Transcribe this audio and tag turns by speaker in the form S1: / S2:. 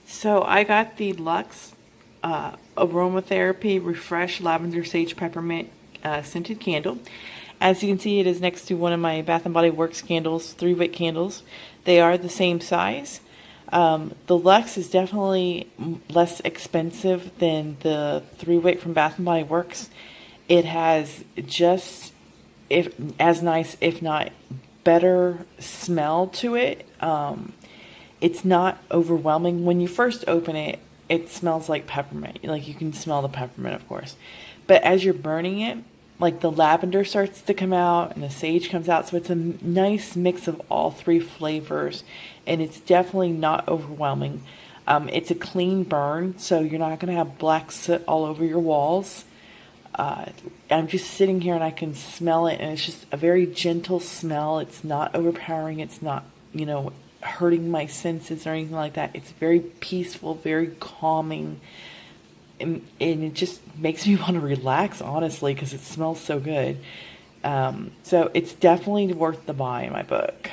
S1: So I got the Luxe Aromatherapy Refresh Lavender Sage Peppermint scented candle. As you can see, it is next to one of my Bath & Body Works candles, 3-wick candles. They are the same size. The Luxe is definitely less expensive than the 3-wick from Bath & Body Works. It has just if as nice, if not better, smell to it. It's not overwhelming. When you first open it, it smells like peppermint. Like you can smell the peppermint, of course. But as you're burning it, like the lavender starts to come out and the sage comes out. So it's a nice mix of all three flavors. And it's definitely not overwhelming. It's a clean burn, so you're not going to have black soot all over your walls. I'm just sitting here and I can smell it, and it's just a very gentle smell. It's not overpowering. It's not, hurting my senses or anything like that. It's very peaceful, very calming, and it just makes me want to relax, honestly, because it smells so good. So it's definitely worth the buy in my book.